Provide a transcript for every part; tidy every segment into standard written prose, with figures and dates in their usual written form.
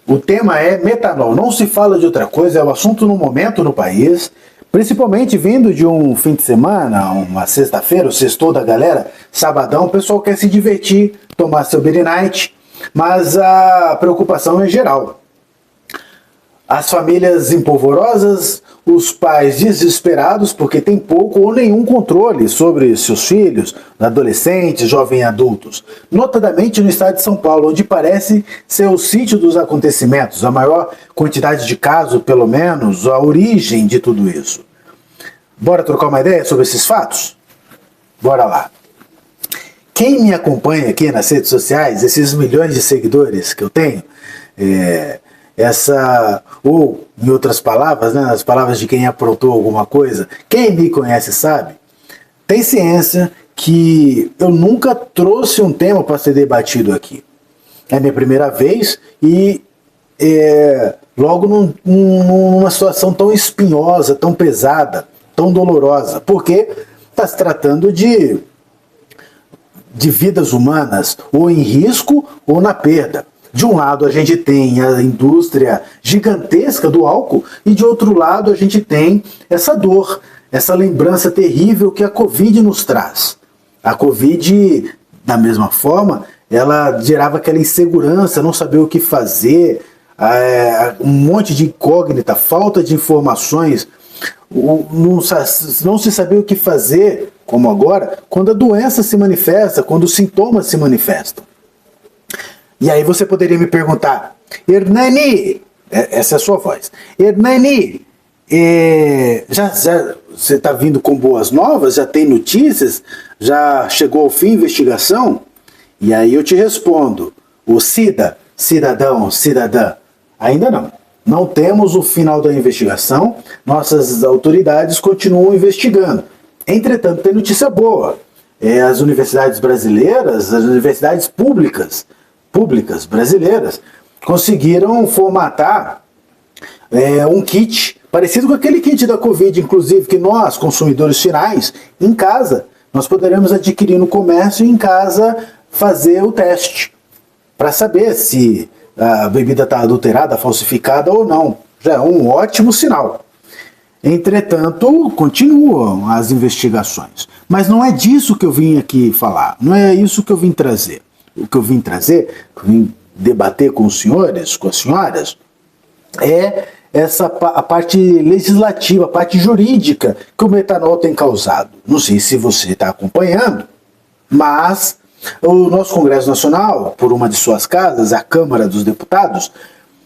O tema é metanol. Não se fala de outra coisa, é o assunto no momento no país, principalmente vindo de um fim de semana, uma sexta-feira, o sextou da galera, sabadão, o pessoal quer se divertir, tomar seu beer night, mas a preocupação é geral. As famílias empolvorosas, os pais desesperados porque tem pouco ou nenhum controle sobre seus filhos, adolescentes, jovens adultos. Notadamente no estado de São Paulo, onde parece ser o sítio dos acontecimentos, a maior quantidade de casos, pelo menos, a origem de tudo isso. Bora trocar uma ideia sobre esses fatos? Bora lá. Quem me acompanha aqui nas redes sociais, esses milhões de seguidores que eu tenho, ou em outras palavras, né, as palavras de quem aprontou alguma coisa, quem me conhece sabe, tem ciência que eu nunca trouxe um tema para ser debatido aqui. É a minha primeira vez e logo numa situação tão espinhosa, tão pesada, tão dolorosa, porque está se tratando de vidas humanas, ou em risco ou na perda. De um lado a gente tem a indústria gigantesca do álcool e de outro lado a gente tem essa dor, essa lembrança terrível que a Covid nos traz. A Covid, da mesma forma, ela gerava aquela insegurança, não saber o que fazer, um monte de incógnita, falta de informações, não se sabia o que fazer, como agora, quando a doença se manifesta, quando os sintomas se manifestam. E aí você poderia me perguntar, Hernani, essa é a sua voz, Hernani, você está vindo com boas novas? Já tem notícias? Já chegou ao fim a investigação? E aí eu te respondo, o cidadão, cidadã, ainda não. Não temos o final da investigação, nossas autoridades continuam investigando. Entretanto, tem notícia boa. As universidades brasileiras, as universidades públicas brasileiras, conseguiram formatar um kit, parecido com aquele kit da Covid, inclusive, que nós, consumidores finais, em casa, nós poderemos adquirir no comércio e em casa fazer o teste, para saber se a bebida está adulterada, falsificada ou não. Já é um ótimo sinal. Entretanto, continuam as investigações. Mas não é disso que eu vim aqui falar, não é isso que eu vim trazer. O que eu vim trazer, que eu vim debater com os senhores, com as senhoras, é a parte legislativa, a parte jurídica que o metanol tem causado. Não sei se você está acompanhando, mas o nosso Congresso Nacional, por uma de suas casas, a Câmara dos Deputados,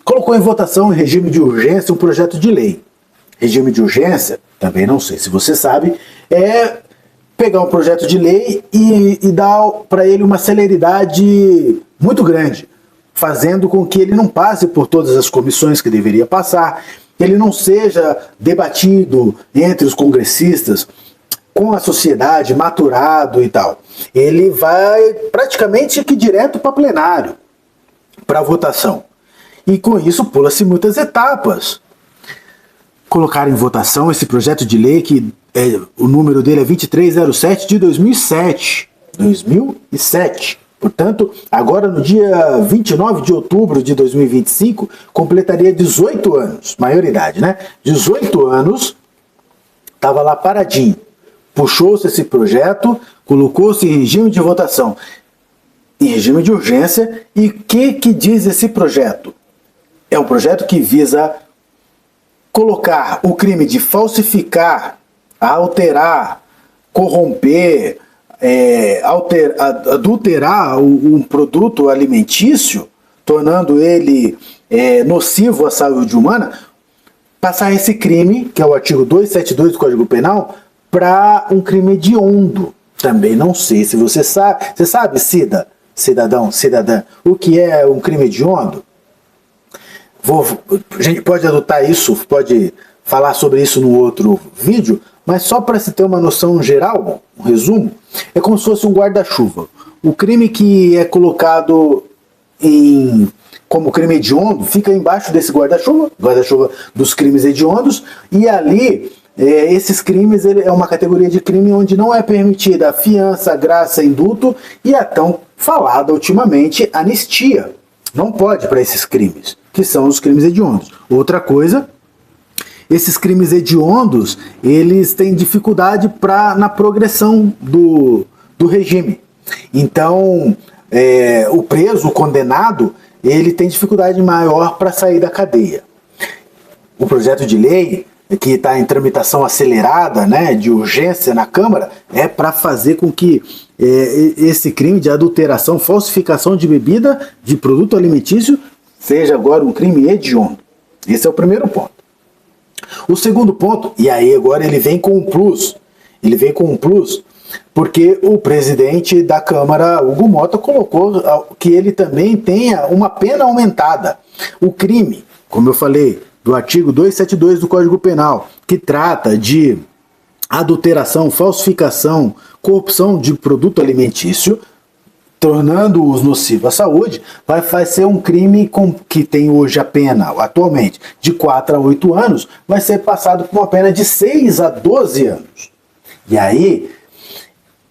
colocou em votação em regime de urgência um projeto de lei. Regime de urgência, também não sei se você sabe, é pegar um projeto de lei e dar para ele uma celeridade muito grande, fazendo com que ele não passe por todas as comissões que deveria passar, ele não seja debatido entre os congressistas, com a sociedade, maturado e tal. Ele vai praticamente aqui direto para plenário, para votação. E com isso pula-se muitas etapas. Colocar em votação esse projeto de lei, que o número dele é 2307 de 2007. 2007. Portanto, agora no dia 29 de outubro de 2025, completaria 18 anos, maioridade, né? 18 anos, estava lá paradinho. Puxou-se esse projeto, colocou-se em regime de votação, em regime de urgência, e o que diz esse projeto? É um projeto que visa colocar o crime de falsificar, alterar, corromper, adulterar um produto alimentício, tornando ele nocivo à saúde humana, passar esse crime, que é o artigo 272 do Código Penal, para um crime hediondo. Também não sei se você sabe. Você sabe, cidadão, cidadã, o que é um crime hediondo? A gente pode adotar isso, pode falar sobre isso no outro vídeo, mas só para se ter uma noção geral, um resumo, é como se fosse um guarda-chuva. O crime que é colocado como crime hediondo fica embaixo desse guarda-chuva dos crimes hediondos, e ali esses crimes é uma categoria de crime onde não é permitida a fiança, graça, indulto e a tão falada ultimamente anistia. Não pode para esses crimes, que são os crimes hediondos. Outra coisa, esses crimes hediondos, eles têm dificuldade na progressão do regime. Então, o preso, o condenado, ele tem dificuldade maior para sair da cadeia. O projeto de lei, que está em tramitação acelerada, né, de urgência na Câmara, é para fazer com que esse crime de adulteração, falsificação de bebida, de produto alimentício, seja agora um crime hediondo. Esse é o primeiro ponto. O segundo ponto, e aí agora ele vem com um plus, porque o presidente da Câmara, Hugo Mota, colocou que ele também tenha uma pena aumentada. O crime, como eu falei, do artigo 272 do Código Penal, que trata de adulteração, falsificação, corrupção de produto alimentício, tornando-os nocivo à saúde, vai ser um crime que tem hoje a pena, atualmente, de 4 a 8 anos, vai ser passado por uma pena de 6 a 12 anos. E aí,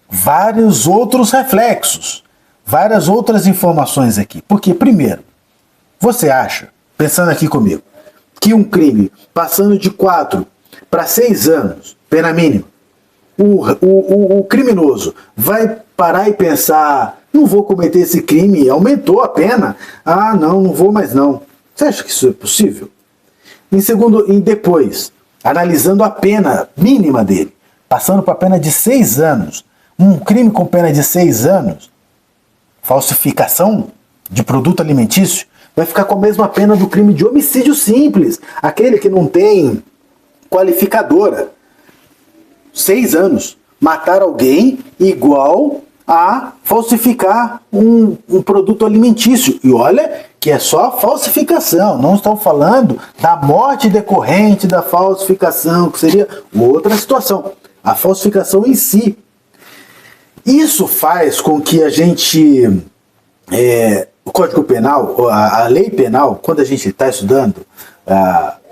vários outros reflexos, várias outras informações aqui. Porque, primeiro, você acha, pensando aqui comigo, que um crime passando de 4 para 6 anos, pena mínima, o criminoso vai parar e pensar, não vou cometer esse crime, aumentou a pena, não vou mais não. Você acha que isso é possível? Em segundo, e depois, analisando a pena mínima dele, passando para a pena de 6 anos, um crime com pena de 6 anos, falsificação de produto alimentício, vai ficar com a mesma pena do crime de homicídio simples, aquele que não tem qualificadora. 6 anos. Matar alguém igual a falsificar um produto alimentício. E olha que é só falsificação, não estou falando da morte decorrente da falsificação, que seria outra situação. A falsificação em si. Isso faz com que a gente... o Código Penal, a lei penal, quando a gente está estudando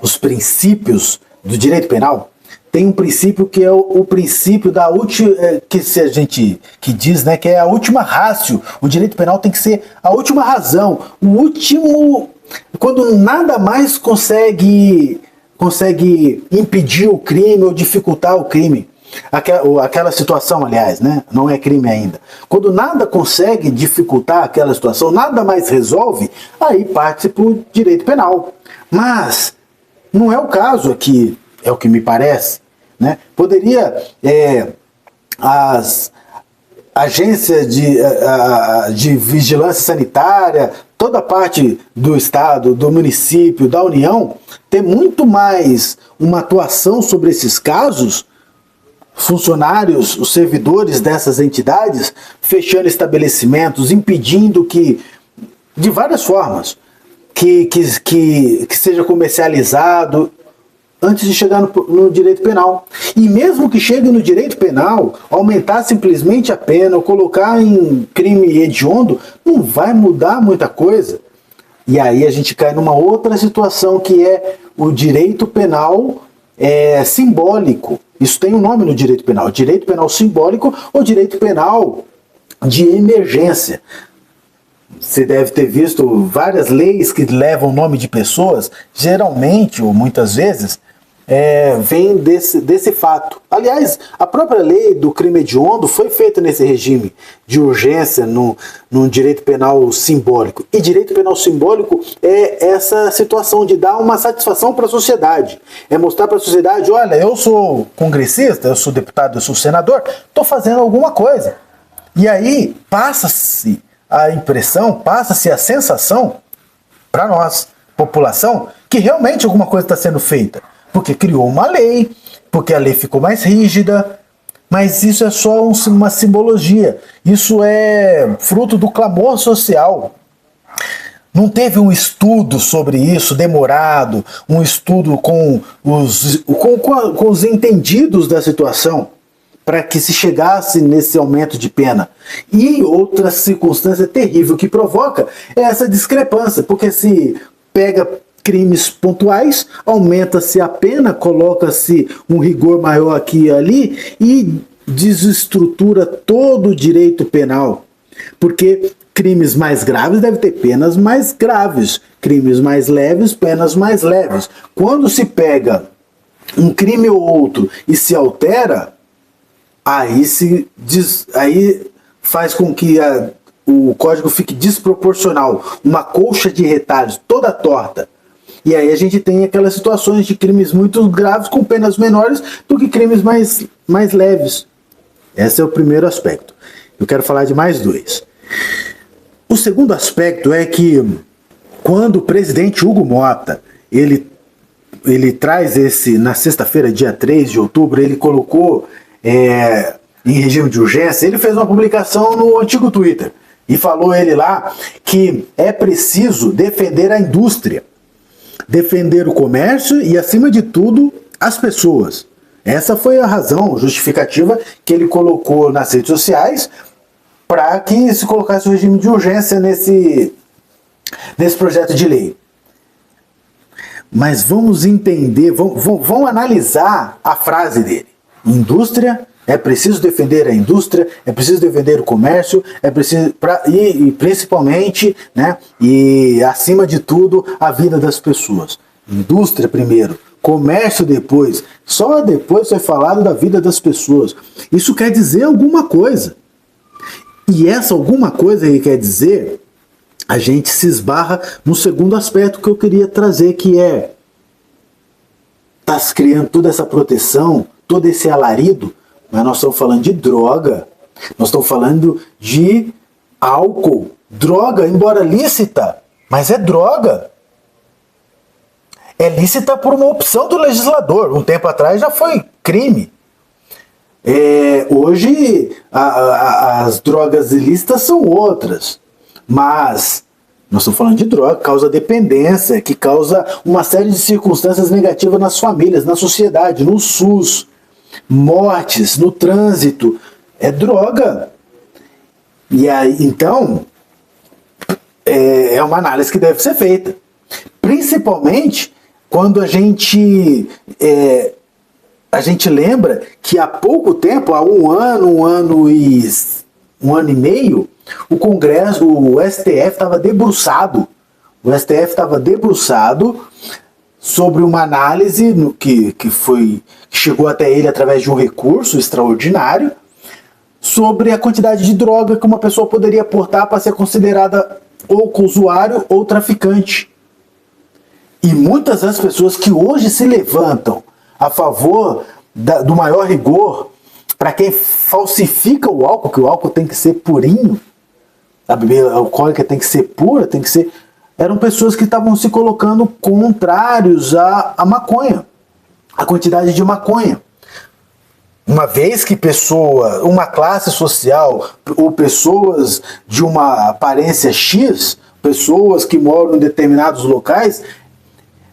os princípios do direito penal, tem um princípio que é o princípio da última, que diz, né, que é a última ratio. O direito penal tem que ser a última razão, o último, quando nada mais consegue impedir o crime ou dificultar o crime. Aquela situação, aliás, né, não é crime ainda. Quando nada consegue dificultar aquela situação, nada mais resolve, aí parte para o direito penal. Mas não é o caso aqui, é o que me parece, né? Poderia as agências de vigilância sanitária, toda a parte do Estado, do município, da União, ter muito mais uma atuação sobre esses casos, funcionários, os servidores dessas entidades, fechando estabelecimentos, impedindo que, de várias formas, que seja comercializado, antes de chegar no direito penal. E mesmo que chegue no direito penal, aumentar simplesmente a pena, ou colocar em crime hediondo, não vai mudar muita coisa. E aí a gente cai numa outra situação, que é o direito penal simbólico. Isso tem um nome no direito penal: direito penal simbólico ou direito penal de emergência. Você deve ter visto várias leis que levam o nome de pessoas, geralmente, ou muitas vezes, vem desse fato. Aliás, a própria lei do crime hediondo foi feita nesse regime de urgência no direito penal simbólico. E direito penal simbólico é essa situação de dar uma satisfação para a sociedade. É mostrar para a sociedade: olha, eu sou congressista, eu sou deputado, eu sou senador, estou fazendo alguma coisa. E aí passa-se a impressão, passa-se a sensação para nós, população, que realmente alguma coisa está sendo feita. Porque criou uma lei, porque a lei ficou mais rígida, mas isso é só uma simbologia. Isso é fruto do clamor social. Não teve um estudo sobre isso demorado, um estudo com os entendidos da situação, para que se chegasse nesse aumento de pena. E outra circunstância terrível que provoca é essa discrepância, porque se pega crimes pontuais, aumenta-se a pena, coloca-se um rigor maior aqui e ali e desestrutura todo o direito penal. Porque crimes mais graves devem ter penas mais graves, crimes mais leves, penas mais leves. Quando se pega um crime ou outro e se altera, aí faz com que o código fique desproporcional, uma colcha de retalhos toda torta. E aí a gente tem aquelas situações de crimes muito graves com penas menores do que crimes mais leves. Esse é o primeiro aspecto. Eu quero falar de mais dois. O segundo aspecto é que quando o presidente Hugo Mota, ele traz na sexta-feira, dia 3 de outubro, ele colocou em regime de urgência, ele fez uma publicação no antigo Twitter e falou ele lá que é preciso defender a indústria, defender o comércio e, acima de tudo, as pessoas. Essa foi a razão justificativa que ele colocou nas redes sociais para que se colocasse o regime de urgência nesse projeto de lei. Mas vamos entender, vamos analisar a frase dele. Indústria, é preciso defender a indústria, é preciso defender o comércio, e principalmente, né, e acima de tudo, a vida das pessoas. Indústria primeiro, comércio depois, só depois foi falado da vida das pessoas. Isso quer dizer alguma coisa. E essa alguma coisa que quer dizer, a gente se esbarra no segundo aspecto que eu queria trazer, que tá se criando toda essa proteção, todo esse alarido, mas nós estamos falando de droga, nós estamos falando de álcool, droga, embora lícita, mas é droga. É lícita por uma opção do legislador, um tempo atrás já foi crime. Hoje as drogas ilícitas são outras, mas nós estamos falando de droga que causa dependência, que causa uma série de circunstâncias negativas nas famílias, na sociedade, no SUS, mortes, no trânsito, é droga. E aí, então, é uma análise que deve ser feita, principalmente quando a gente lembra que há pouco tempo, há um ano e meio, o Congresso, o STF estava debruçado. O STF estava debruçado sobre uma análise que chegou até ele através de um recurso extraordinário sobre a quantidade de droga que uma pessoa poderia portar para ser considerada ou usuário ou traficante. E muitas das pessoas que hoje se levantam a favor do maior rigor para quem falsifica o álcool, que o álcool tem que ser purinho, a bebida alcoólica tem que ser pura, eram pessoas que estavam se colocando contrários à maconha, à quantidade de maconha. Uma vez que uma classe social ou pessoas de uma aparência X, pessoas que moram em determinados locais,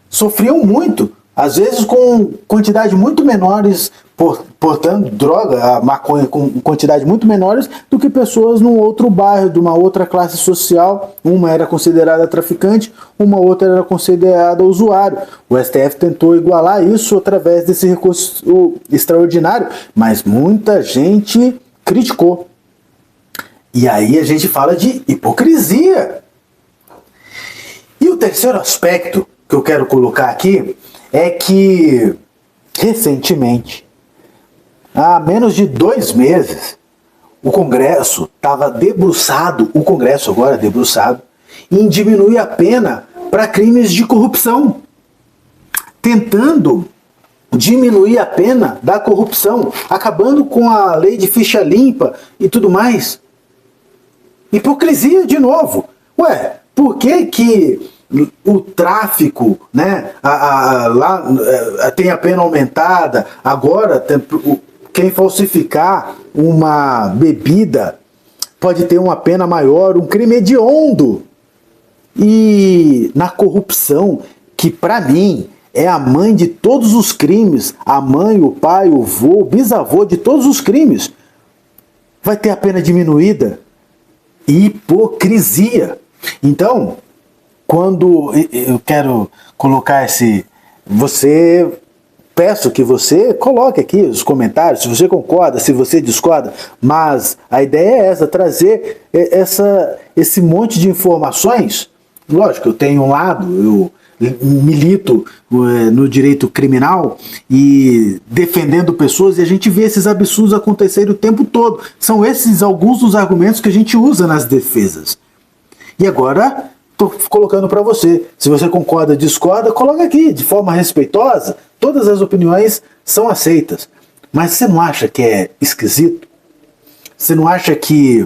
sofriam muito, às vezes com quantidade muito menores, portando droga, a maconha com quantidade muito menores do que pessoas num outro bairro, de uma outra classe social. Uma era considerada traficante, uma outra era considerada usuário. O STF tentou igualar isso através desse recurso extraordinário, mas muita gente criticou. E aí a gente fala de hipocrisia. E o terceiro aspecto que eu quero colocar aqui é que, recentemente, há menos de 2 meses, o Congresso estava debruçado, em diminuir a pena para crimes de corrupção, tentando diminuir a pena da corrupção, acabando com a lei de ficha limpa e tudo mais. Hipocrisia de novo. Ué, por que o tráfico, né, lá tem a pena aumentada, agora quem falsificar uma bebida pode ter uma pena maior, um crime hediondo? E na corrupção, que para mim é a mãe de todos os crimes, a mãe, o pai, o vô, o bisavô de todos os crimes, vai ter a pena diminuída? Hipocrisia. Então, quando eu quero colocar você peço que você coloque aqui os comentários, se você concorda, se você discorda, mas a ideia é essa, trazer esse monte de informações. Lógico, eu tenho um lado, eu milito no direito criminal e defendendo pessoas, e a gente vê esses absurdos acontecerem o tempo todo. São esses alguns dos argumentos que a gente usa nas defesas. E agora estou colocando para você. Se você concorda, discorda, coloca aqui, de forma respeitosa. Todas as opiniões são aceitas. Mas você não acha que é esquisito? Você não acha que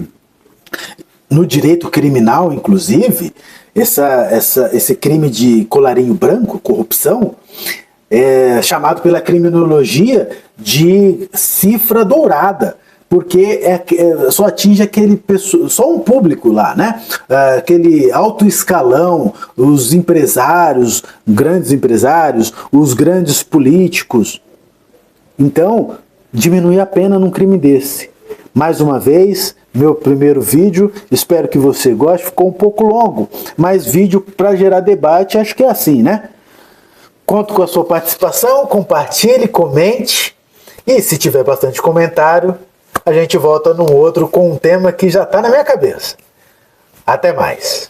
no direito criminal, inclusive, esse crime de colarinho branco, corrupção, é chamado pela criminologia de cifra dourada, porque só atinge só um público lá, né? Aquele alto escalão, os empresários, grandes empresários, os grandes políticos. Então, diminui a pena num crime desse. Mais uma vez, meu primeiro vídeo, espero que você goste, ficou um pouco longo, mas vídeo para gerar debate, acho que é assim, né? Conto com a sua participação, compartilhe, comente, e se tiver bastante comentário, a gente volta num outro com um tema que já está na minha cabeça. Até mais!